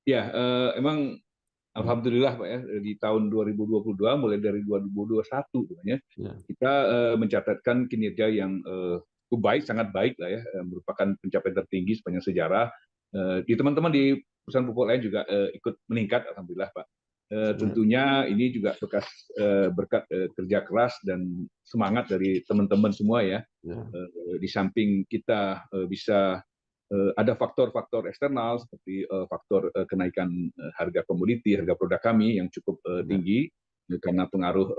Ya, emang Hmm. alhamdulillah Pak ya, di tahun 2022 mulai dari 2021 sebenarnya Ya, kita mencatatkan kinerja yang cukup baik, sangat baik lah ya, merupakan pencapaian tertinggi sepanjang sejarah. Di teman-teman di perusahaan pupuk lain juga ikut meningkat, alhamdulillah Pak. ya, Tentunya ini juga berkat kerja keras dan semangat dari teman-teman semua ya. ya, Di samping kita bisa ada faktor-faktor eksternal seperti faktor kenaikan harga komoditi, harga produk kami yang cukup ya, tinggi karena pengaruh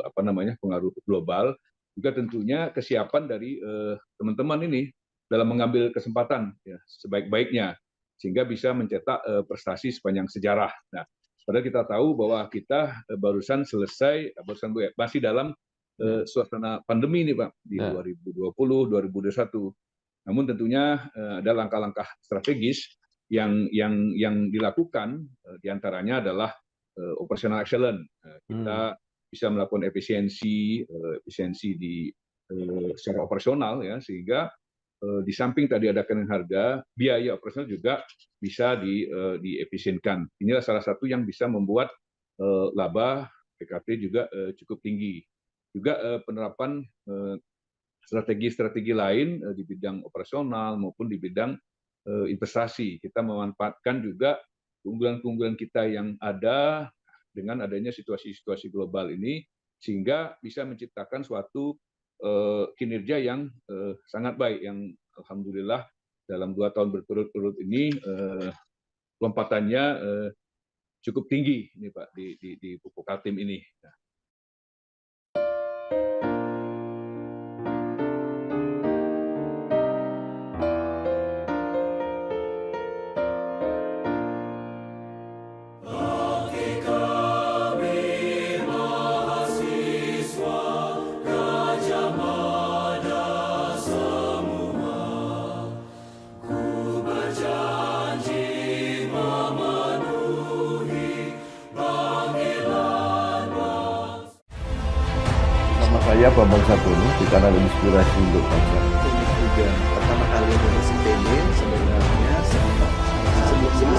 apa namanya pengaruh global. Juga tentunya kesiapan dari teman-teman ini dalam mengambil kesempatan ya, sebaik-baiknya sehingga bisa mencetak prestasi sepanjang sejarah. Nah, padahal kita tahu bahwa kita barusan selesai, barusan masih dalam ya, suasana pandemi ini Pak di ya, 2020, 2021. Namun tentunya ada langkah-langkah strategis yang dilakukan diantaranya adalah operational excellence. hmm, Kita bisa melakukan efisiensi secara operasional ya sehingga di samping tadi ada kenaikan harga, biaya operasional juga bisa diefisienkan. Inilah salah satu yang bisa membuat laba PKT juga cukup tinggi. Juga penerapan strategi-strategi lain di bidang operasional maupun di bidang investasi. Kita memanfaatkan juga keunggulan-keunggulan kita yang ada dengan adanya situasi-situasi global ini sehingga bisa menciptakan suatu kinerja yang sangat baik yang alhamdulillah dalam 2 tahun berturut-turut ini lompatannya cukup tinggi ini Pak di pupuk Kaltim ini. Bersama saya Bambang Sabono di kanal Inspirasi untuk Bangsa. Juga pertama kali nulis IPB sebenarnya Kemudian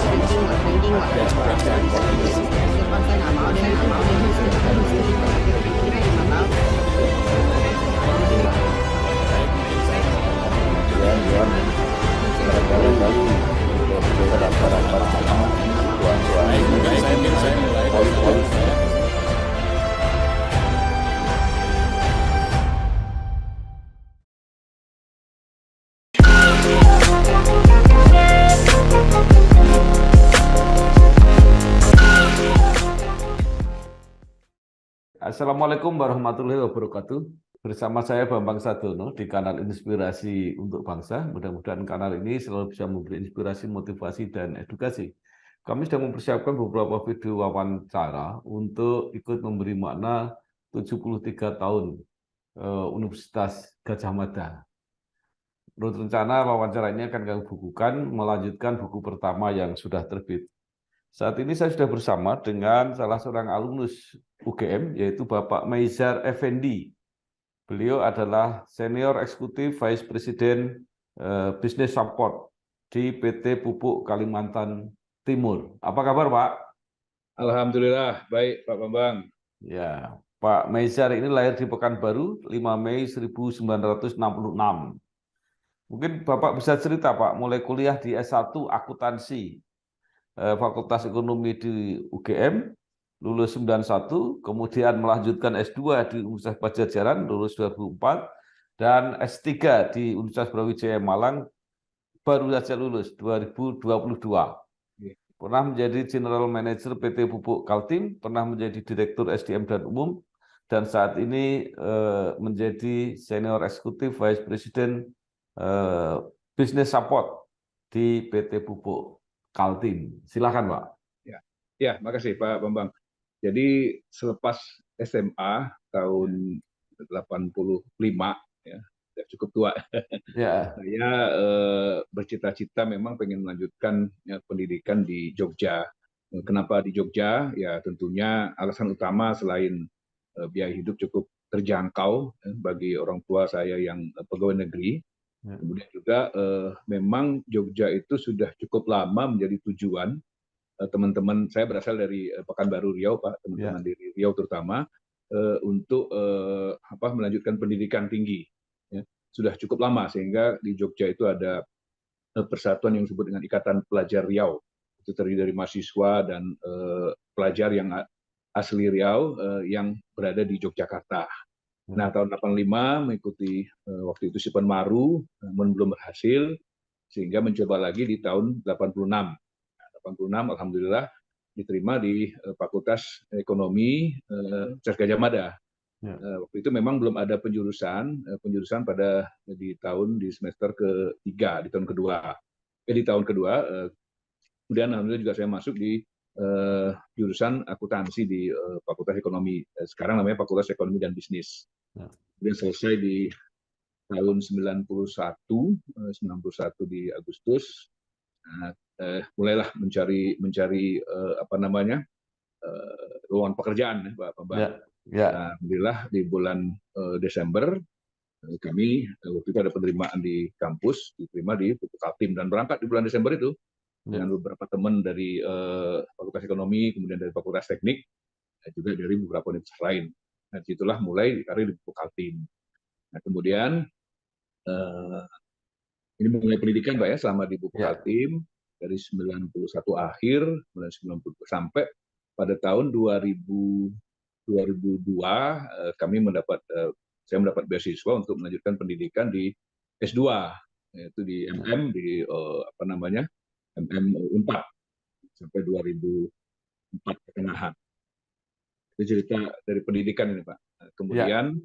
barangkali kita rapat-rapat sama tuan-tuan Assalamualaikum warahmatullahi wabarakatuh. Bersama saya Bambang Sadono di kanal Inspirasi untuk Bangsa. Mudah-mudahan kanal ini selalu bisa memberi inspirasi, motivasi, dan edukasi. Kami sedang mempersiapkan beberapa video wawancara untuk ikut memberi makna 73 tahun Universitas Gadjah Mada. Menurut rencana wawancara ini akan kami bukukan, melanjutkan buku pertama yang sudah terbit. Saat ini saya sudah bersama dengan salah seorang alumnus UGM, yaitu Bapak Meizar Effendi. Beliau adalah Senior Eksekutif Vice President Business Support di PT Pupuk Kalimantan Timur. Apa kabar, Pak? Alhamdulillah baik Pak Bambang. Ya, Pak Meizar ini lahir di Pekanbaru 5 Mei 1966. Mungkin Bapak bisa cerita, Pak, mulai kuliah di S1 Akuntansi Fakultas Ekonomi di UGM, lulus 91, kemudian melanjutkan S2 di Universitas Padjadjaran, lulus 2004, dan S3 di Universitas Brawijaya Malang, baru saja lulus 2022. Pernah menjadi General Manager PT Pupuk Kaltim, pernah menjadi Direktur SDM dan Umum, dan saat ini menjadi Senior Eksekutif Vice President Business Support di PT Pupuk Kaltim. Silakan, Pak. Ya, makasih Pak Bambang. Jadi selepas SMA tahun 85 ya, sudah cukup tua. Ya, Saya bercita-cita memang pengen melanjutkan ya, pendidikan di Jogja. Kenapa di Jogja? Ya tentunya alasan utama selain biaya hidup cukup terjangkau bagi orang tua saya yang pegawai negeri. ya, Kemudian juga memang Jogja itu sudah cukup lama menjadi tujuan teman-teman, saya berasal dari Pekanbaru Riau, Pak, teman-teman di Riau terutama, untuk melanjutkan pendidikan tinggi. Ya. Sudah cukup lama, sehingga di Jogja itu ada persatuan yang disebut dengan Ikatan Pelajar Riau. Itu terdiri dari mahasiswa dan pelajar yang asli Riau yang berada di Yogyakarta. Nah, tahun 85 mengikuti waktu itu Sipan Maru, namun belum berhasil, sehingga mencoba lagi di tahun 86. Nah, 86 alhamdulillah diterima di Fakultas Ekonomi Universitas Gadjah Mada. Waktu itu memang belum ada penjurusan pada di semester ketiga, di tahun kedua. Di tahun kedua, kemudian alhamdulillah juga saya masuk di jurusan akuntansi di Fakultas Ekonomi. Sekarang namanya Fakultas Ekonomi dan Bisnis. Kemudian selesai di tahun 91 di Agustus. Mulailah mencari lowongan pekerjaan, Pak Bambang. Nah, alhamdulillah di bulan Desember kami waktu itu ada penerimaan di kampus, diterima di Pupuk Kaltim, dan berangkat di bulan Desember itu dengan beberapa teman dari Fakultas Ekonomi, kemudian dari Fakultas Teknik, juga dari beberapa universitas lain. Nah, disitulah mulai karir di Pupuk Kaltim. Nah, kemudian ini mulai pendidikan, Pak, ya, selama di Pupuk Kaltim dari 91 akhir, 90 sampai pada tahun 2002 saya mendapat beasiswa untuk melanjutkan pendidikan di S2, yaitu di MM di MM Unpad sampai 2004 pertengahan. Itu cerita dari pendidikan ini, Pak. Kemudian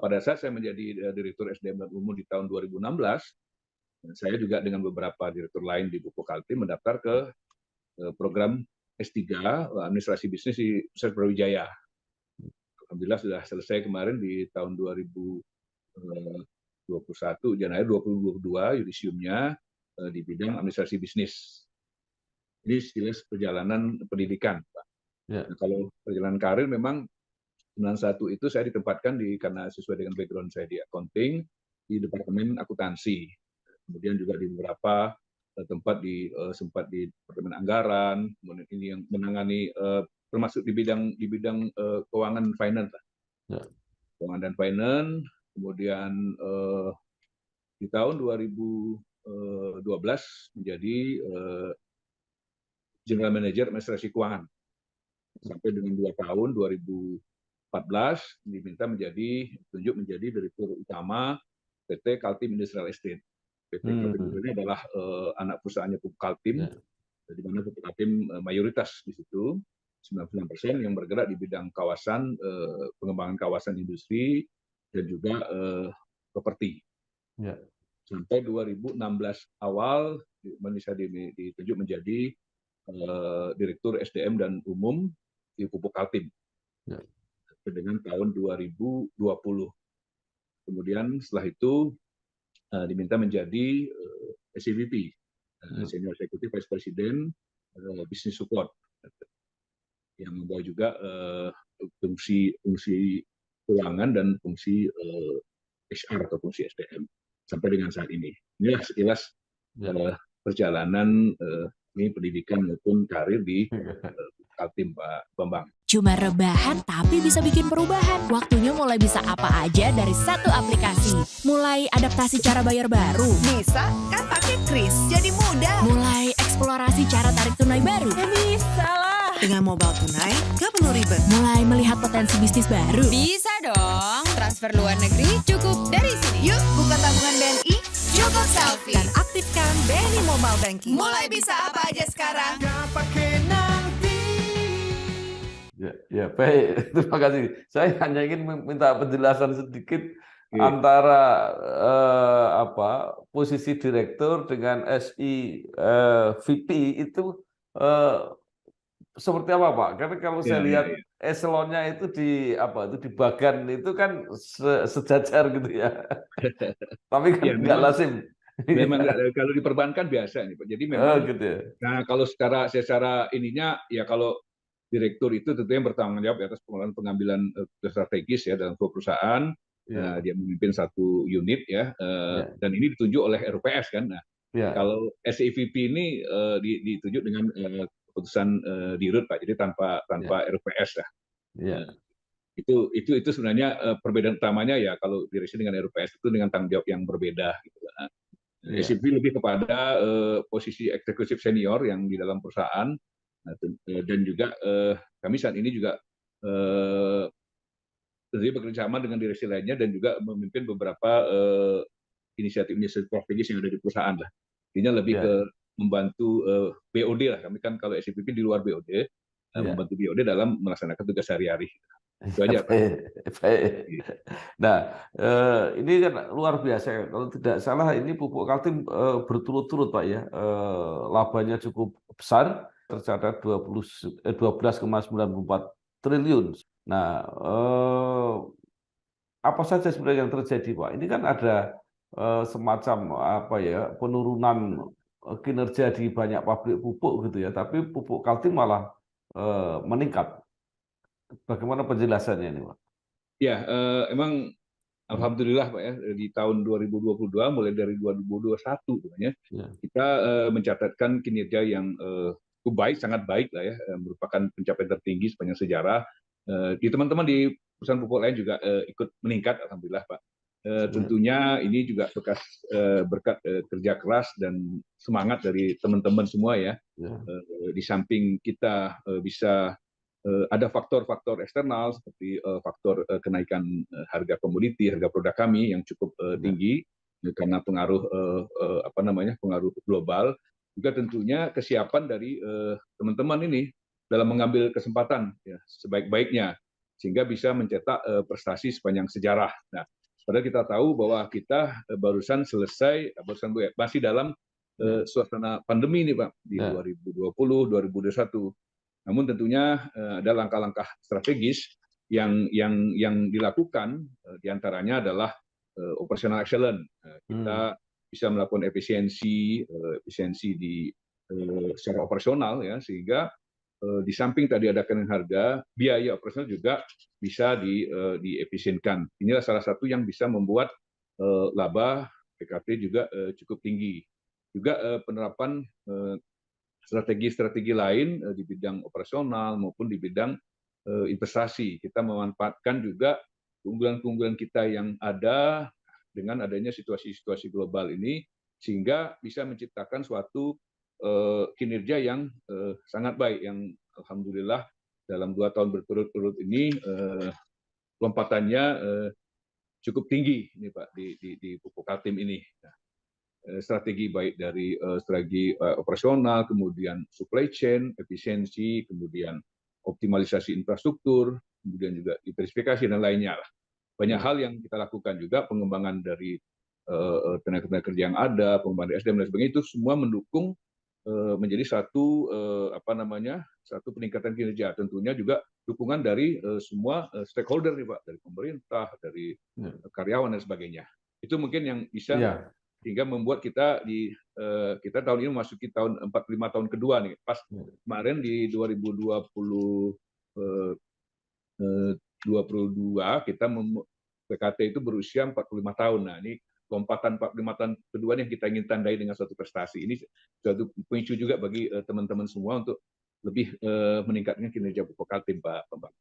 pada saat saya menjadi Direktur SDM dan Umum di tahun 2016, saya juga dengan beberapa direktur lain di Pupuk Kaltim mendaftar ke program S3 Administrasi Bisnis di Universitas Brawijaya. Alhamdulillah sudah selesai kemarin di tahun 2021, Januari 2022, yudisiumnya di bidang administrasi bisnis. Ini sekilas perjalanan pendidikan, Pak. Nah, kalau perjalanan karir memang 91 itu saya ditempatkan karena sesuai dengan background saya di accounting, di Departemen Akuntansi. Kemudian juga di beberapa tempat sempat di Departemen Anggaran, kemudian ini yang menangani termasuk di bidang keuangan finance, keuangan dan finance. Kemudian di tahun 2012 menjadi General Manager Administrasi Keuangan sampai dengan 2 tahun 2014 diminta ditunjuk menjadi Direktur Utama PT Kaltim Industrial Estate. PT Kaltim ini adalah anak perusahaannya Pupuk Kaltim, di mana Pupuk Kaltim mayoritas di situ. 99% yang bergerak di bidang kawasan, pengembangan kawasan industri, dan juga properti. Sampai 2016 awal, bisa ditunjuk menjadi Direktur SDM dan Umum di Pupuk Kaltim. Dengan tahun 2020. Kemudian setelah itu diminta menjadi SEVP, Senior Executive Vice President Business Support, yang membawa juga fungsi keuangan dan fungsi HR atau fungsi SDM sampai dengan saat ini. Inilah sekilas perjalanan ini pendidikan maupun karir di Kaltim, Pak Bambang. Cuma rebahan tapi bisa bikin perubahan. Waktunya mulai bisa apa aja dari satu aplikasi. Mulai adaptasi cara bayar baru. Bisa, kan pakai Kris, jadi mudah. Mulai eksplorasi cara tarik tunai baru. Ya bisa lah. Dengan mobile tunai, gak perlu ribet. Mulai melihat potensi bisnis baru. Bisa dong, transfer luar negeri cukup dari sini. Yuk, buka tabungan BNI, cukup selfie. Dan aktifkan BNI Mobile Banking. Mulai bisa apa aja sekarang. Ya, baik. Terima kasih. Saya hanya ingin minta penjelasan sedikit antara posisi direktur dengan VP itu seperti apa, Pak? Karena kalau saya lihat eselonnya itu di bagan itu kan sejajar gitu ya. Tapi kan nggak lazim. Memang kalau di perbankan biasa nih, Pak. Jadi memang gitu ya. Nah, kalau secara ininya ya, kalau direktur itu tentunya bertanggung jawab atas pengambilan strategis ya dalam sebuah perusahaan. Dia memimpin satu unit ya, dan ini ditunjuk oleh RUPS kan. Nah, kalau SEVP ini ditunjuk dengan keputusan Dirut Pak, jadi tanpa RUPS lah. Ya. Itu sebenarnya perbedaan utamanya ya, kalau direvisi dengan RUPS itu dengan tanggung jawab yang berbeda gitu. SCP lebih kepada posisi eksekutif senior yang di dalam perusahaan, dan juga kami saat ini juga tentunya bekerja sama dengan direksi lainnya dan juga memimpin beberapa inisiatif strategis yang ada di perusahaan lah. Intinya lebih ke membantu BOD lah. Kami kan kalau SCPP di luar BOD, membantu BOD dalam melaksanakan tugas sehari-hari. Itu aja, Pak. Nah, ini kan luar biasa. Kalau tidak salah, ini pupuk Kaltim berturut-turut, Pak ya. Labanya cukup besar, tercatat 12,94 triliun. Nah, apa saja sebenarnya yang terjadi, Pak? Ini kan ada semacam apa ya, penurunan kinerja di banyak pabrik pupuk gitu ya, tapi pupuk Kaltim malah meningkat. Bagaimana penjelasannya ini, Pak? Ya, emang alhamdulillah Pak ya, di tahun 2022 mulai dari 2021 sebenarnya kita mencatatkan kinerja yang cukup baik, sangat baik lah ya, merupakan pencapaian tertinggi sepanjang sejarah. Di teman-teman di perusahaan pupuk lain juga ikut meningkat, alhamdulillah Pak. Tentunya ini juga berkat kerja keras dan semangat dari teman-teman semua ya. Di samping kita bisa ada faktor-faktor eksternal seperti faktor kenaikan harga komoditi, harga produk kami yang cukup tinggi karena pengaruh pengaruh global. Juga tentunya kesiapan dari teman-teman ini dalam mengambil kesempatan ya, sebaik-baiknya sehingga bisa mencetak prestasi sepanjang sejarah. Nah, padahal kita tahu bahwa kita barusan masih dalam suasana pandemi nih Pak di 2020, 2021. Namun tentunya ada langkah-langkah strategis yang dilakukan, diantaranya adalah operational excellence. Kita bisa melakukan efisiensi di secara operasional ya, sehingga di samping tadi ada kenaikan harga, biaya operasional juga bisa diefisienkan. Inilah salah satu yang bisa membuat laba PKT juga cukup tinggi. Juga penerapan strategi-strategi lain di bidang operasional maupun di bidang investasi. Kita memanfaatkan juga keunggulan-keunggulan kita yang ada dengan adanya situasi-situasi global ini, sehingga bisa menciptakan suatu kinerja yang sangat baik, yang alhamdulillah dalam 2 tahun berturut-turut ini lompatannya cukup tinggi nih Pak di pupuk Kaltim ini. Strategi baik dari strategi operasional, kemudian supply chain, efisiensi, kemudian optimalisasi infrastruktur, kemudian juga diversifikasi dan lainnya lah. Banyak hal yang kita lakukan juga, pengembangan dari tenaga kerja yang ada, pengembangan SDM dan sebagainya, itu semua mendukung menjadi satu satu peningkatan kinerja. Tentunya juga dukungan dari semua stakeholder nih Pak, dari pemerintah, dari karyawan dan sebagainya. Itu mungkin yang bisa sehingga membuat kita tahun ini memasuki tahun 45 tahun kedua nih. Pas kemarin di 2022 kita PKT itu berusia 45 tahun. Nah, ini lompatan 45 tahun kedua yang kita ingin tandai dengan suatu prestasi. Ini suatu pemicu juga bagi teman-teman semua untuk lebih meningkatkan kinerja pupuk Kaltim, Pak Bambang.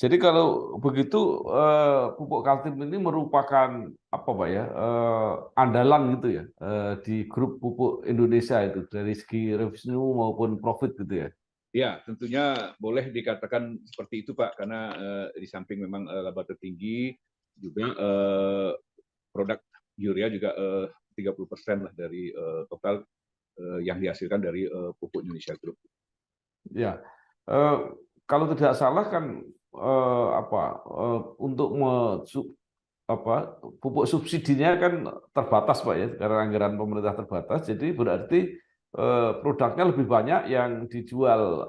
Jadi kalau begitu pupuk Kaltim ini merupakan apa Pak ya, andalan gitu ya di grup pupuk Indonesia itu dari segi revenue maupun profit gitu ya. Ya, tentunya boleh dikatakan seperti itu Pak, karena di samping memang laba tertinggi juga produk urea juga 30% lah dari total yang dihasilkan dari pupuk Indonesia Group. Ya, kalau tidak salah kan untuk pupuk subsidinya kan terbatas Pak ya, karena anggaran pemerintah terbatas, jadi berarti produknya lebih banyak yang dijual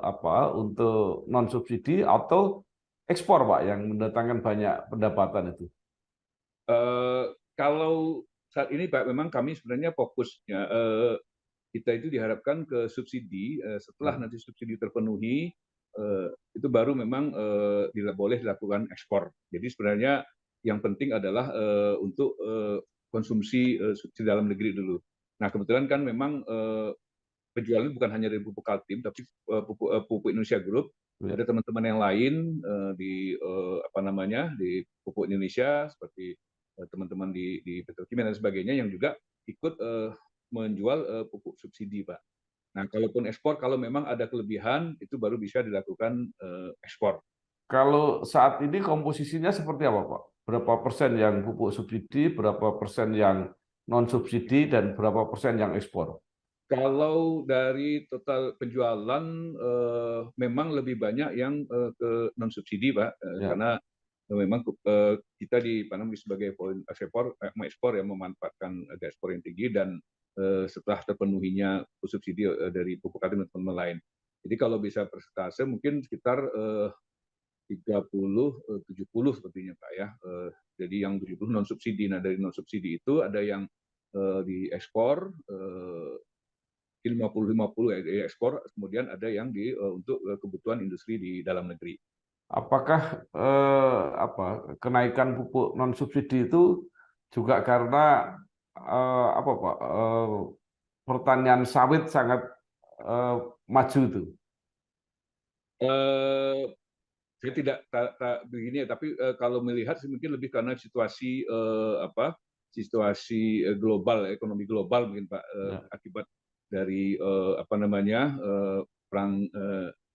untuk non subsidi atau ekspor Pak yang mendatangkan banyak pendapatan itu? Kalau saat ini Pak, memang kami sebenarnya fokusnya kita itu diharapkan ke subsidi. Setelah nanti subsidi terpenuhi, itu baru memang boleh dilakukan ekspor. Jadi sebenarnya yang penting adalah untuk konsumsi subsidi dalam negeri dulu. Nah kebetulan kan memang penjualan bukan hanya dari Pupuk Kaltim, tapi Pupuk Indonesia Group. Ya. Ada teman-teman yang lain di di Pupuk Indonesia seperti teman-teman di petrokimia dan sebagainya yang juga ikut menjual pupuk subsidi, Pak. Nah, kalaupun ekspor, kalau memang ada kelebihan, itu baru bisa dilakukan ekspor. Kalau saat ini komposisinya seperti apa, Pak? Berapa persen yang pupuk subsidi, berapa persen yang non subsidi, dan berapa persen yang ekspor? Kalau dari total penjualan memang lebih banyak yang ke non subsidi, Pak, Ya. karena memang kita di Panam sebagai ekspor yang memanfaatkan harga ekspor yang tinggi dan setelah terpenuhinya subsidi dari pupuk Kaltim dan teman-teman lain. Jadi kalau bisa persentase mungkin sekitar 30-70 sepertinya Pak ya. Jadi yang 70 non subsidi. Nah dari non subsidi itu ada yang diekspor 50-50 ekspor, kemudian ada yang untuk kebutuhan industri di dalam negeri. Apakah kenaikan pupuk non subsidi itu juga karena Pak, pertanian sawit sangat maju itu? Saya tidak begini ya, tapi kalau melihat mungkin lebih karena situasi situasi global, ekonomi global mungkin Pak, akibat dari perang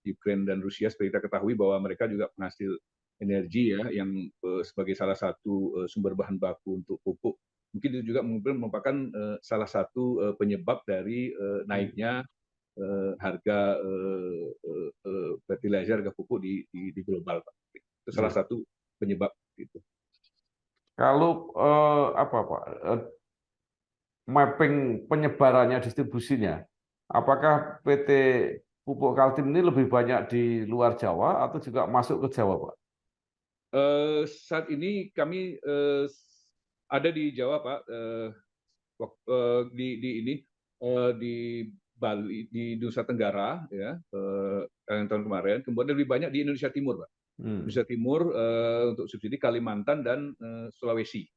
Ukraine dan Rusia. Seperti kita ketahui bahwa mereka juga penghasil energi ya, yang sebagai salah satu sumber bahan baku untuk pupuk. Mungkin itu juga merupakan salah satu penyebab dari naiknya harga fertilizer, harga pupuk di global, Pak. Itu salah satu penyebab itu. Kalau Pak, mapping penyebarannya, distribusinya, apakah PT Pupuk Kaltim ini lebih banyak di luar Jawa atau juga masuk ke Jawa, Pak? Saat ini kami ada di Jawa, Pak, di Bali, di Nusa Tenggara, ya, tahun kemarin. Kemudian lebih banyak di Indonesia Timur, Pak. Indonesia Timur untuk subsidi, Kalimantan dan Sulawesi.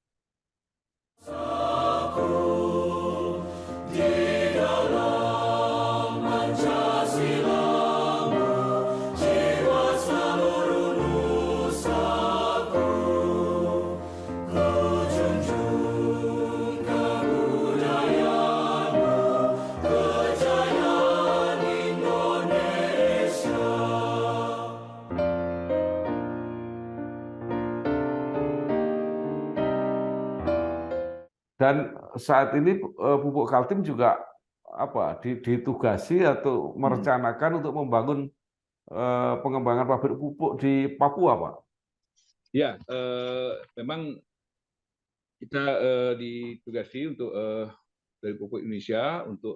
Dan saat ini Pupuk Kaltim juga ditugasi atau merencanakan untuk membangun pengembangan pabrik pupuk di Papua, Pak? Ya, memang kita ditugasi untuk dari Pupuk Indonesia untuk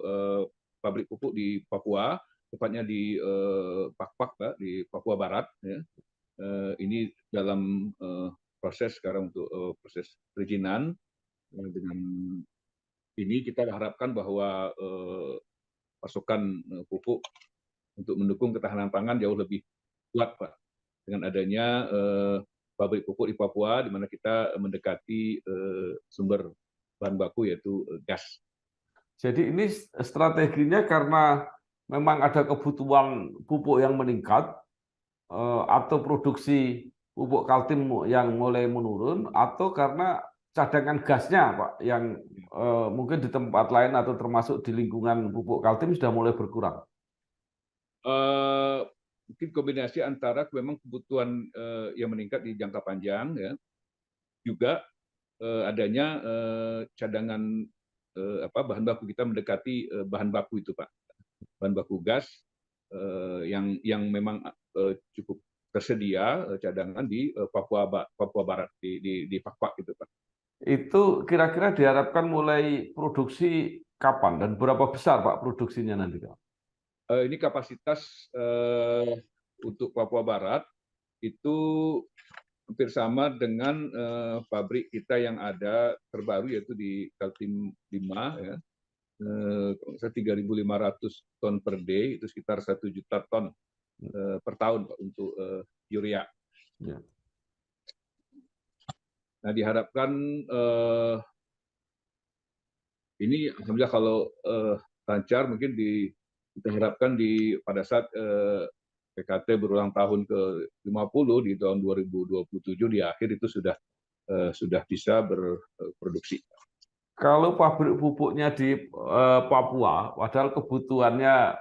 pabrik pupuk di Papua, tepatnya di Pakpak, Pak, di Papua Barat. Ya. Ini dalam proses sekarang untuk proses perizinan. Dengan ini kita harapkan bahwa pasokan pupuk untuk mendukung ketahanan pangan jauh lebih kuat, Pak, dengan adanya pabrik pupuk di Papua, di mana kita mendekati sumber bahan baku yaitu gas. Jadi ini strateginya karena memang ada kebutuhan pupuk yang meningkat atau produksi pupuk Kaltim yang mulai menurun, atau karena cadangan gasnya, Pak, yang mungkin di tempat lain atau termasuk di lingkungan Pupuk Kaltim sudah mulai berkurang? Mungkin kombinasi antara memang kebutuhan yang meningkat di jangka panjang, ya, juga adanya cadangan bahan baku kita mendekati bahan baku itu, Pak, bahan baku gas yang memang cukup tersedia cadangan di Papua Barat, di Pakpak gitu, Pak. Itu kira-kira diharapkan mulai produksi kapan dan berapa besar Pak produksinya nanti Pak? Ini kapasitas untuk Papua Barat itu hampir sama dengan pabrik kita yang ada terbaru yaitu di Kaltim 5 ya. 3.500 ton per day, itu sekitar 1 juta ton per tahun Pak, untuk urea. Ya. Nah, diharapkan ini alhamdulillah kalau lancar, mungkin kita harapkan pada saat PKT berulang tahun ke-50 di tahun 2027 di akhir itu sudah bisa berproduksi. Kalau pabrik pupuknya di Papua, padahal kebutuhannya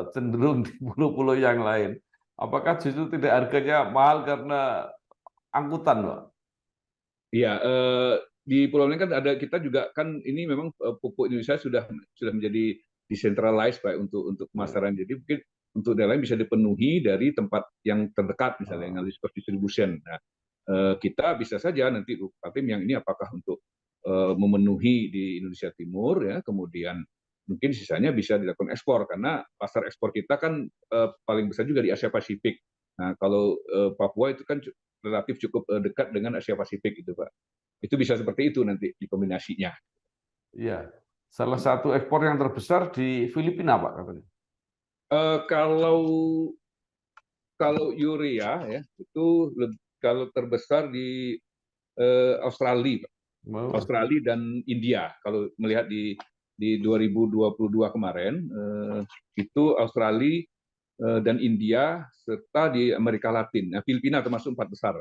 cenderung di pulau-pulau yang lain, apakah justru tidak harganya mahal karena angkutan, Pak? Iya, di pulau lain kan kita juga kan ini memang pupuk Indonesia sudah menjadi decentralized Pak untuk pemasaran. Jadi mungkin untuk daerah lain bisa dipenuhi dari tempat yang terdekat misalnya yang cost distribution. Nah, kita bisa saja nanti Tim yang ini apakah untuk memenuhi di Indonesia Timur ya, kemudian mungkin sisanya bisa dilakukan ekspor karena pasar ekspor kita kan paling besar juga di Asia Pasifik. Nah, kalau Papua itu kan relatif cukup dekat dengan Asia Pasifik itu Pak. Itu bisa seperti itu nanti di kombinasinya. Iya. Salah satu ekspor yang terbesar di Filipina Pak katanya. Kalau urea ya itu kalau terbesar di Australia Pak. Australia dan India. Kalau melihat di 2022 kemarin itu Australia dan India serta di Amerika Latin. Nah, Filipina termasuk 4 besar.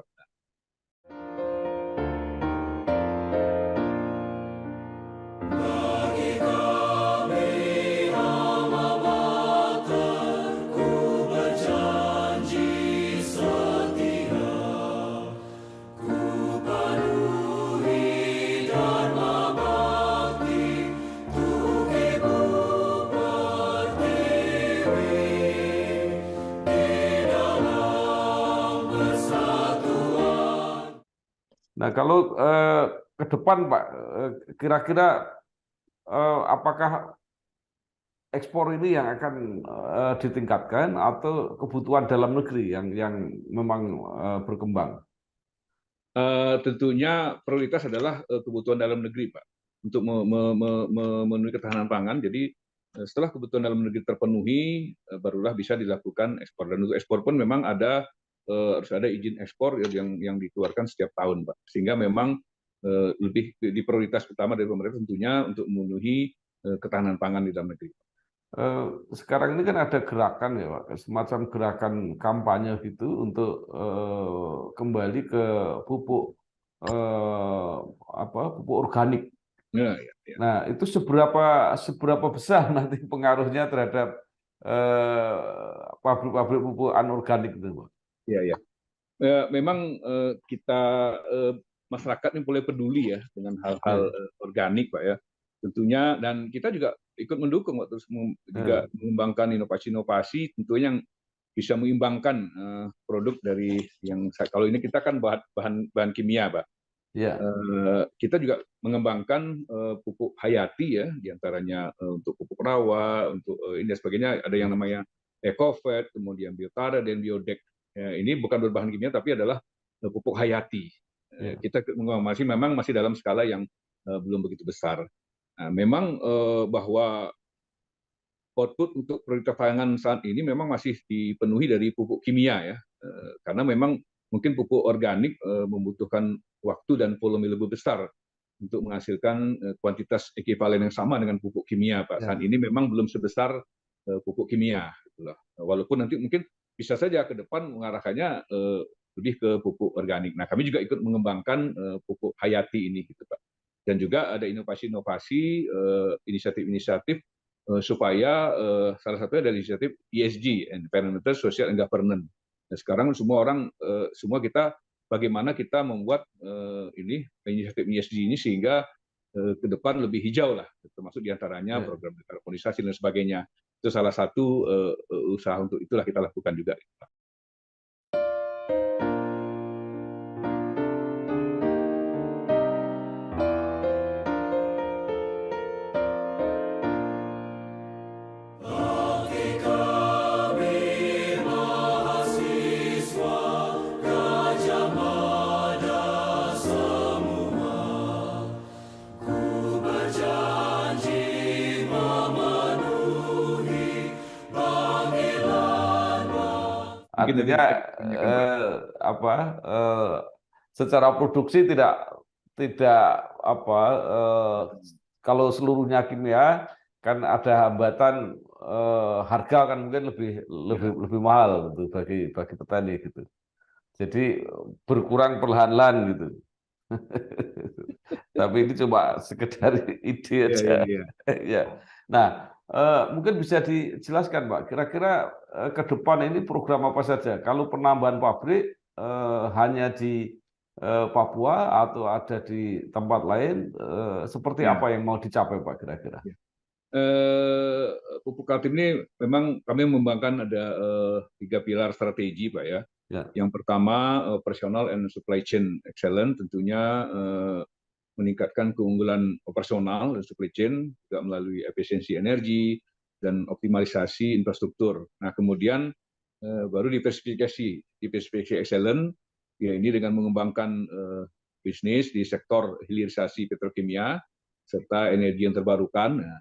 Nah, kalau ke depan, Pak, kira-kira apakah ekspor ini yang akan ditingkatkan atau kebutuhan dalam negeri yang memang berkembang? Tentunya prioritas adalah kebutuhan dalam negeri, Pak, untuk memenuhi ketahanan pangan. Jadi setelah kebutuhan dalam negeri terpenuhi, barulah bisa dilakukan ekspor. Dan untuk ekspor pun memang harus ada izin ekspor yang dikeluarkan setiap tahun, Pak. Sehingga memang lebih di prioritas utama dari pemerintah tentunya untuk memenuhi ketahanan pangan di dalam negeri. Sekarang ini kan ada gerakan ya Pak, semacam gerakan kampanye gitu untuk kembali ke pupuk pupuk organik. Ya, ya, ya. Nah, itu seberapa besar nanti pengaruhnya terhadap pabrik-pabrik pupuk anorganik itu, Pak? Ya, ya. Memang kita masyarakat ini mulai peduli ya dengan hal-hal organik, Pak ya. Tentunya, dan kita juga ikut mendukung terus juga mengembangkan inovasi-inovasi tentunya yang bisa mengimbangkan produk dari yang kalau ini kita kan bahan kimia, Pak. Ya. Kita juga mengembangkan pupuk hayati ya, diantaranya untuk pupuk rawa, untuk ini dan sebagainya. Ada yang namanya EcoVet, kemudian Biotara dan Biodek. Ini bukan berbahan kimia tapi adalah pupuk hayati. Kita memang masih dalam skala yang belum begitu besar. Nah, memang bahwa output untuk prioritas pangan saat ini memang masih dipenuhi dari pupuk kimia ya, karena memang mungkin pupuk organik membutuhkan waktu dan volume lebih besar untuk menghasilkan kuantitas ekivalen yang sama dengan pupuk kimia, Pak. Saat ini memang belum sebesar pupuk kimia, gitulah. Walaupun nanti mungkin bisa saja ke depan mengarahkannya lebih ke pupuk organik. Nah, kami juga ikut mengembangkan pupuk hayati ini, gitu, Pak. Dan juga ada inovasi-inovasi, inisiatif-inisiatif supaya salah satunya adalah inisiatif ESG, Environmental, Social, and Governance. Nah, sekarang semua kita bagaimana kita membuat inisiatif ESG ini sehingga ke depan lebih hijau lah, termasuk diantaranya program dekarbonisasi dan sebagainya. Itu salah satu usaha untuk itulah kita lakukan juga. Mungkin nanti Artinya bisa ditanyakan, Pak. apa secara produksi tidak apa kalau seluruhnya kimia kan ada hambatan harga kan mungkin lebih mahal gitu bagi petani gitu. Jadi berkurang perlahan-lahan gitu. Tapi ini cuma sekedar ide Iya, aja. iya, iya. Ya. Nah, mungkin bisa dijelaskan, Pak. Kira-kira ke depan ini program apa saja? Kalau penambahan pabrik hanya di Papua atau ada di tempat lain, seperti Ya. apa yang mau dicapai, Pak? Kira-kira? Eh, Pupuk Kaltim ini memang kami mengembangkan ada 3 pilar strategi, Pak ya. Ya. Yang pertama operational and supply chain excellence, tentunya meningkatkan keunggulan operasional dan supply chain juga melalui efisiensi energi dan optimalisasi infrastruktur. Nah, kemudian baru diversifikasi excellence, ya ini dengan mengembangkan bisnis di sektor hilirisasi petrokimia serta energi yang terbarukan. Nah,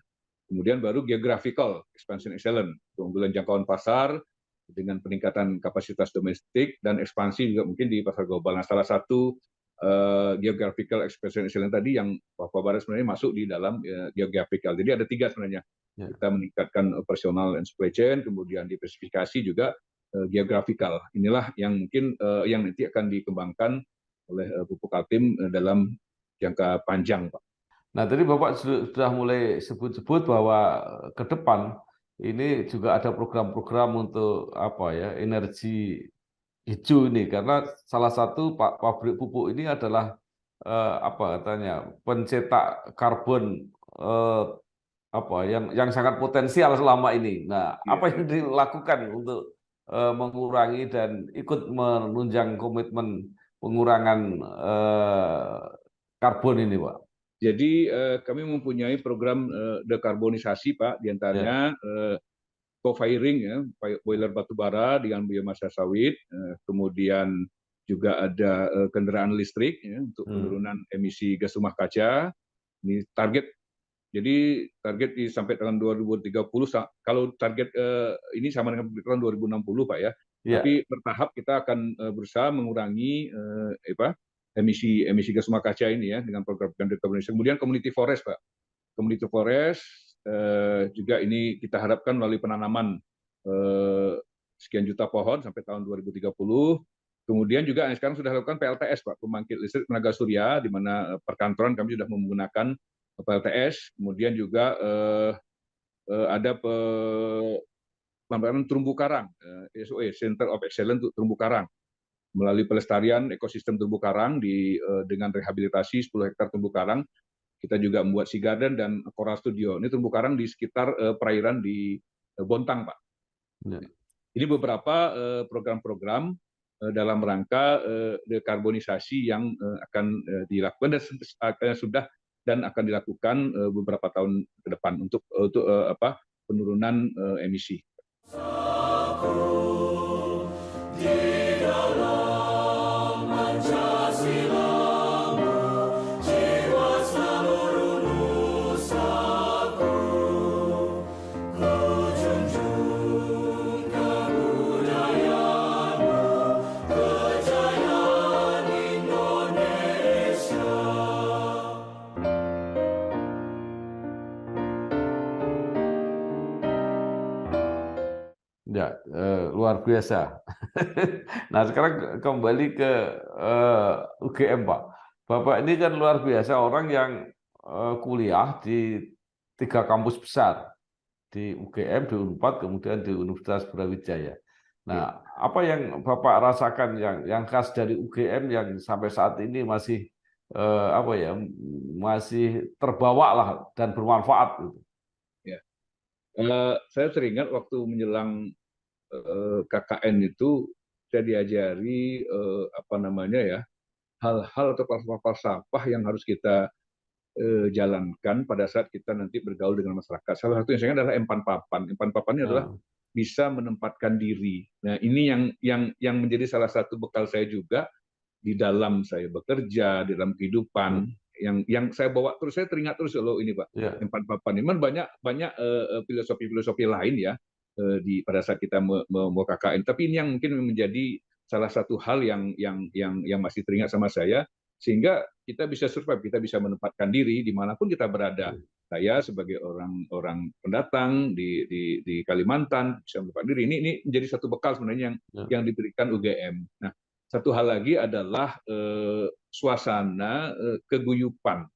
kemudian baru geographical expansion excellence, keunggulan jangkauan pasar dengan peningkatan kapasitas domestik dan ekspansi juga mungkin di pasar global. Nah, salah satu geographical expansion excellence tadi yang Papua Barat sebenarnya masuk di dalam geographical. Jadi ada 3 sebenarnya. Ya. Kita meningkatkan operasional and supply chain, kemudian diversifikasi juga geographical. Inilah yang mungkin yang nanti akan dikembangkan oleh Pupuk Kaltim dalam jangka panjang, Pak. Nah, tadi Bapak sudah mulai sebut-sebut bahwa ke depan ini juga ada program-program untuk apa ya, energi hijau ini, karena salah satu pabrik pupuk ini adalah apa katanya pencetak karbon apa yang sangat potensial selama ini. Nah, apa yang dilakukan untuk mengurangi dan ikut menunjang komitmen pengurangan karbon ini, Pak? Jadi kami mempunyai program dekarbonisasi, Pak, diantaranya co-firing ya, boiler batubara dengan biomasa sawit, kemudian juga ada kendaraan listrik ya, untuk penurunan emisi gas rumah kaca. Ini target, jadi target sampai tahun 2030. Kalau target ini sama dengan tahun 2060, Pak ya. Tapi bertahap kita akan berusaha mengurangi emisi gas rumah kaca ini ya dengan program dekarbonisasi. Kemudian community forest, Pak. Community forest juga ini kita harapkan melalui penanaman sekian juta pohon sampai tahun 2030. Kemudian juga sekarang sudah lakukan PLTS, Pak, pembangkit listrik tenaga surya, di mana perkantoran kami sudah menggunakan PLTS. Kemudian juga ada pembangunan terumbu karang, SOE, Center of Excellence untuk terumbu karang, melalui pelestarian ekosistem terumbu karang dengan rehabilitasi 10 hektar terumbu karang. Kita juga membuat Sea Garden dan Coral Studio. Ini terumbu karang di sekitar perairan di Bontang, Pak. Ya. Ini beberapa program-program dalam rangka dekarbonisasi yang akan dilakukan dan sudah dan akan dilakukan beberapa tahun ke depan untuk penurunan emisi. Ya, luar biasa. Nah, sekarang kembali ke UGM, Pak. Bapak ini kan luar biasa, orang yang kuliah di 3 kampus besar, di UGM, di Unpad, kemudian di Universitas Brawijaya. Nah, apa yang Bapak rasakan yang khas dari UGM yang sampai saat ini masih apa ya, masih terbawa lah dan bermanfaat gitu? Ya. Saya teringat waktu menjelang KKN itu saya diajari hal-hal atau falsafah yang harus kita jalankan pada saat kita nanti bergaul dengan masyarakat. Salah satu yang saya ingat adalah empan papan. Empan papan ini adalah bisa menempatkan diri. Nah, ini yang menjadi salah satu bekal saya juga di dalam saya bekerja, di dalam kehidupan. Yang saya bawa terus, saya teringat terus loh ini, Pak. Empan papan ini banyak filosofi-filosofi lain ya. pada saat kita mau KKN. Tapi ini yang mungkin menjadi salah satu hal yang masih teringat sama saya, sehingga kita bisa survive, kita bisa menempatkan diri dimanapun kita berada. Saya sebagai orang pendatang di Kalimantan bisa menempatkan diri. Ini menjadi satu bekal sebenarnya yang diberikan UGM. Nah, satu hal lagi adalah suasana keguyupan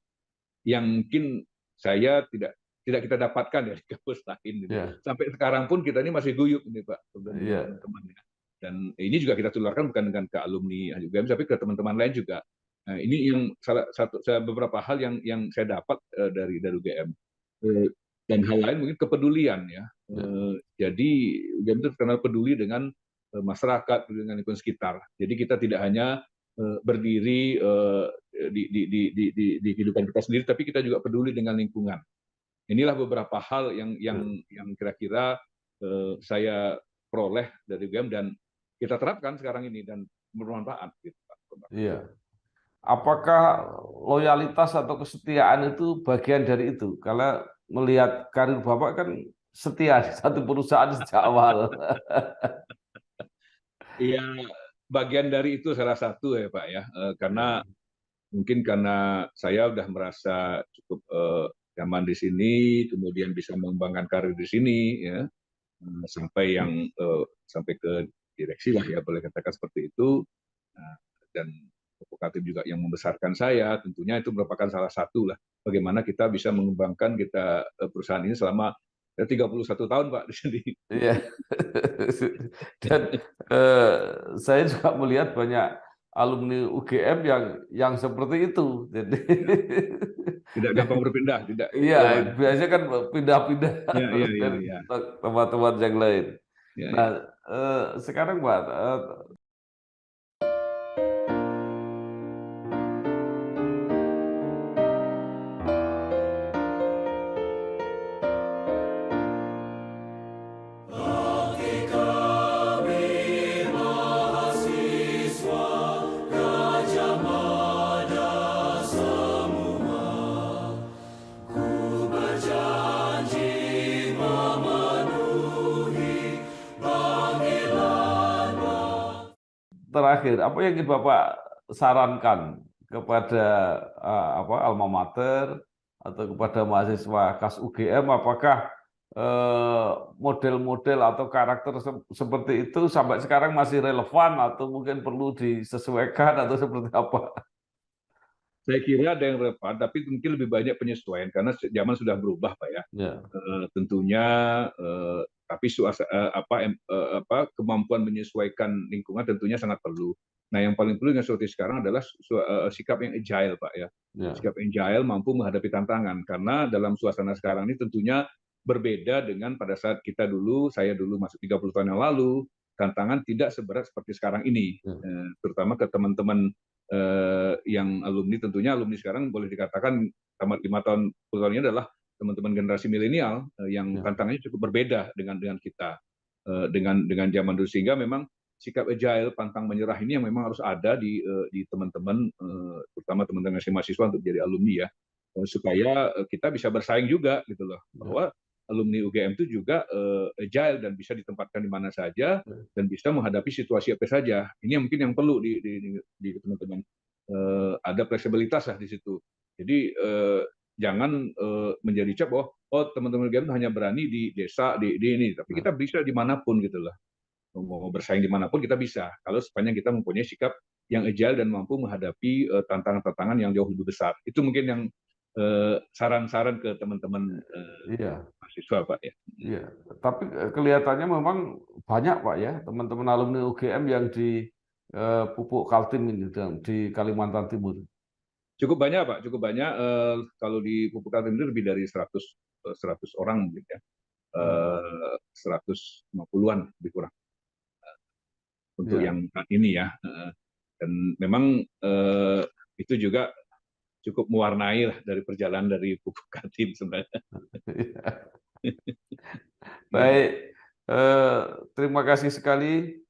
yang mungkin saya tidak kita dapatkan dari kampus lain. Sampai sekarang pun kita ini masih guyup ini Pak, teman-teman. Dan ini juga kita tularkan bukan dengan ke alumni UGM, tapi ke teman-teman lain juga. Nah, ini yang salah satu beberapa hal yang saya dapat dari UGM. Dan hal lain mungkin kepedulian ya. Jadi UGM itu terkenal peduli dengan masyarakat, dengan lingkungan sekitar. Jadi kita tidak hanya berdiri di kehidupan kita sendiri, tapi kita juga peduli dengan lingkungan. Inilah beberapa hal yang kira-kira saya peroleh dari UGM dan kita terapkan sekarang ini dan bermanfaat. Iya. Apakah loyalitas atau kesetiaan itu bagian dari itu? Karena melihat karir Bapak kan setia di satu perusahaan sejak awal. Iya, bagian dari itu salah satu ya Pak ya, karena mungkin karena saya udah merasa cukup nyaman di sini, kemudian bisa mengembangkan karir di sini, ya sampai sampai ke direksi lah ya, boleh katakan seperti itu. Nah, dan Kooperatif juga yang membesarkan saya, tentunya itu merupakan salah satu lah bagaimana kita bisa mengembangkan perusahaan ini selama 31 tahun Pak di sini. Iya. Dan saya juga melihat banyak alumni UGM yang seperti itu. Jadi tidak gampang berpindah, tidak. Iya, biasanya kan pindah-pindah ya. tempat-tempat yang lain. Ya, nah, sekarang Pak, terakhir, apa yang ingin Bapak sarankan kepada alma mater atau kepada mahasiswa KAS UGM? Apakah model-model atau karakter seperti itu sampai sekarang masih relevan atau mungkin perlu disesuaikan atau seperti apa? Saya kira ada yang relevan, tapi mungkin lebih banyak penyesuaian karena zaman sudah berubah Pak ya. Tentunya tapi kemampuan menyesuaikan lingkungan tentunya sangat perlu. Nah, yang paling perlu yang seperti sekarang adalah sikap yang agile, Pak ya. Sikap agile mampu menghadapi tantangan karena dalam suasana sekarang ini tentunya berbeda dengan pada saat saya dulu masuk 30 tahun yang lalu, tantangan tidak seberat seperti sekarang ini. Terutama ke teman-teman yang alumni, tentunya alumni sekarang boleh dikatakan tamat 5 tahun 10 tahun ini adalah teman-teman generasi milenial yang tantangannya cukup berbeda dengan kita dengan zaman dulu, sehingga memang sikap agile, pantang menyerah ini yang memang harus ada di teman-teman, terutama teman-teman mahasiswa untuk jadi alumni ya, supaya kita bisa bersaing juga gitu loh, bahwa alumni UGM itu juga agile dan bisa ditempatkan di mana saja dan bisa menghadapi situasi apa saja. Ini yang mungkin yang perlu di teman-teman, ada fleksibilitas lah di situ. Jadi jangan menjadi cap teman-teman UGM hanya berani di desa di ini, tapi kita bisa dimanapun gitu loh. Mau bersaing dimanapun kita bisa, kalau sepanjang kita mempunyai sikap yang agile dan mampu menghadapi tantangan-tantangan yang jauh lebih besar. Itu mungkin yang saran-saran ke teman-teman mahasiswa Pak ya. Iya, tapi kelihatannya memang banyak Pak ya teman-teman alumni UGM yang di Pupuk Kaltim ini di Kalimantan Timur. Cukup banyak Pak, cukup banyak. Kalau di Pupuk Kaltim itu lebih dari 100 orang mungkin ya, 150-an lebih kurang untuk yang saat ini ya. Dan memang itu juga cukup mewarnai lah dari perjalanan dari Pupuk Kaltim sebenarnya. Baik, terima kasih sekali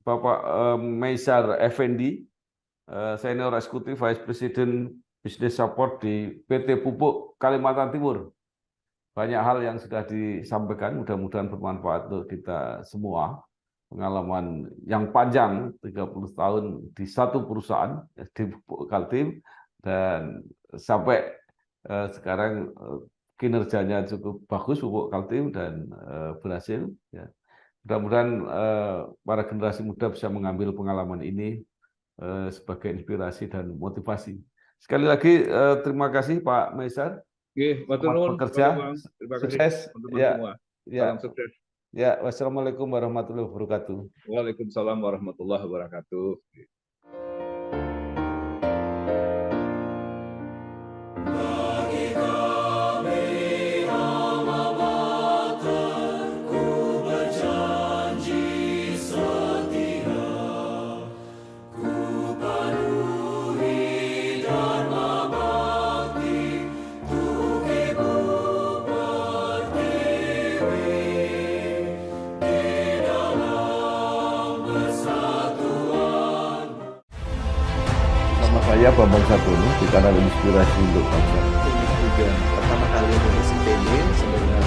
Bapak Meisar Effendi, Senior Eksekutif Vice President Business Support di PT Pupuk Kalimantan Timur. banyak hal yang sudah disampaikan, mudah-mudahan bermanfaat untuk kita semua. Pengalaman yang panjang, 30 tahun di satu perusahaan, di Kaltim, dan sampai sekarang kinerjanya cukup bagus Pupuk Kaltim dan berhasil. Ya. Mudah-mudahan para generasi muda bisa mengambil pengalaman ini sebagai inspirasi dan motivasi. Sekali lagi terima kasih Pak Maisar. Selamat bekerja, terima kasih sukses. teman-teman Ya, semua. ya, Salam sukses. ya. Wassalamualaikum warahmatullahi wabarakatuh. Waalaikumsalam warahmatullahi wabarakatuh. Sama saya Bambang Sadono di kanal Inspirasi untuk Bangsa. Ini juga pertama kali mengisi PB sebenarnya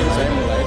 saya mulai